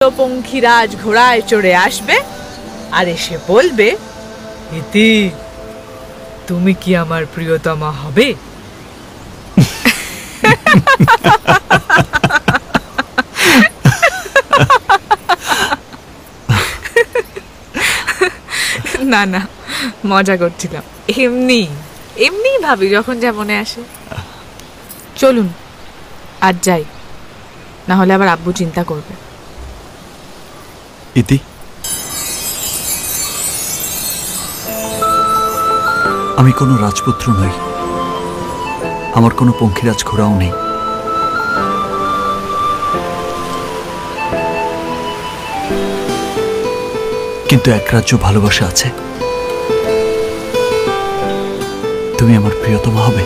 পঙ্খিরাজ ঘোড়ায় চড়ে আসবে আর এসে বলবে, ইতি তুমি কি আমার প্রিয়তমা হবে? না না, মজা করছিলাম। এমনি এমনি ভাবি যখন যা মনে আসে। চলুন আজ যাই, না হলে আবার আব্বু চিন্তা করবে। ইতি, আমি কোনো রাজপুত্র নই, আমার কোনো পঙ্খিরাজ ঘোড়াও নেই, কিন্তু এক রাজ্য ভালোবাসা আছে। তুমি আমার প্রিয়তমা হবে।